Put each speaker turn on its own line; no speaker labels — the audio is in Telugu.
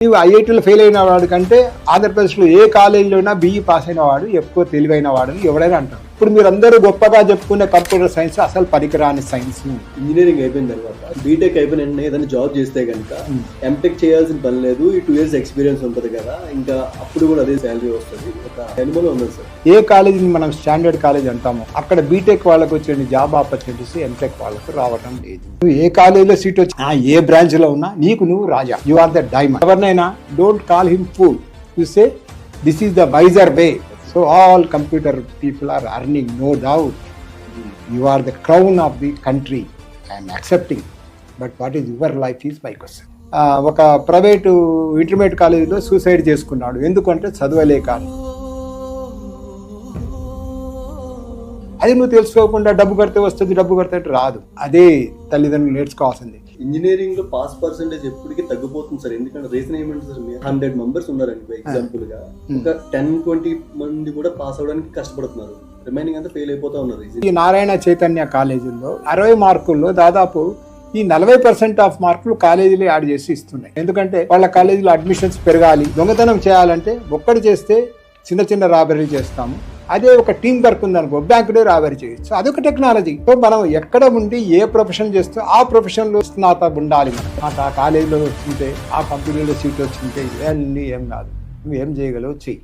నువ్వు ఐఐటీలో ఫెయిల్ అయిన వాడు కంటే ఆంధ్రప్రదేశ్లో ఏ కాలేజీలో అయినా బీఈ పాస్ అయిన వాడు ఎక్కువ తెలివైన వాడని ఎవరైనా అంటారు. ఇప్పుడు మీరు అందరూ గొప్పగా చెప్పుకునే కంప్యూటర్ సైన్స్ అసలు పనికిరాని సైన్స్.
ఇంజనీరింగ్ అయిపోయిన తర్వాత బీటెక్ అయిపోయిన వెంటనే ఏదైనా జాబ్ చేస్తే కనుక ఎంటెక్ చేయాల్సిన పని లేదు, ఈ 2 years ఎక్స్పీరియన్స్ ఉంటుంది కదా, ఇంకా అప్పుడు కూడా అదే శాలరీ వస్తుంది. ఒక అనుభవం ఉంది సార్.
ఏ కాలేజీని మనం స్టాండర్డ్ కాలేజ్ అంటామో అక్కడ బీటెక్ వాళ్ళకి వచ్చే జాబ్ ఆపర్చునిటీస్ ఎంటెక్ వాళ్ళకు రావడం లేదు. నువ్వు ఏ కాలేజీలో సీట్ వచ్చి ఏ బ్రాంచ్ లో ఉన్నా నీకు నువ్వు రాజా, యు ఆర్ ద డైమండ్. ఎవరినైనా don't call him fool, you say this is the wiser way. So all computer people are earning, no doubt. You are the crown of the country. I am accepting. But what is your life is my question. ఒక ప్రైవేటు ఇంటర్మీడియట్ కాలేజీలో సూసైడ్ చేసుకున్నాడు. ఎందుకంటే చదవలేక. అది నువ్వు తెలుసుకోకుండా డబ్బు కడితే వస్తుంది, డబ్బు కడితే రాదు. అదే తల్లిదండ్రులు నేర్చుకోవాల్సింది.
ఇంజనీరింగ్ లో పాస్ పర్సెంటేజ్ ఎప్పటికీ తగ్గిపోతుంది సార్. ఎందుకంటే రీజన్ ఏమంటే సార్, 100 మెంబర్స్ ఉన్నారండి ఎగ్జాంపుల్ గా, ఒక 10-20 మంది కూడా పాస్ అవడానికి కష్టపడుతున్నారు, రిమైనింగ్ అంతా ఫెయిల్ అయిపోతా ఉన్నారు.
ఈ నారాయణ చైతన్య కాలేజీల్లో 60 మార్కుల్లో దాదాపు ఈ 40% ఆఫ్ మార్కులు కాలేజీలో యాడ్ చేసి ఇస్తున్నాయి. ఎందుకంటే వాళ్ళ కాలేజీలో అడ్మిషన్స్ పెరగాలి. దొంగతనం చేయాలంటే ఒక్కటి చేస్తే చిన్న చిన్న రాబరీ చేస్తాము, అదే ఒక టీం వర్క్ ఉందనుకో బ్యాంకులో రాబరీ చేయొచ్చు. అదొక టెక్నాలజీ. సో మనం ఎక్కడ ఉండి ఏ ప్రొఫెషన్ చేస్తే ఆ ప్రొఫెషన్ లో స్నాత ఉండాలి. మనం ఆ కాలేజీలో వచ్చింటే, ఆ కంపెనీలో సీట్ వచ్చింటే ఇవన్నీ ఏం కాదు. నువ్వు ఏం చేయగలవు చెయ్యి.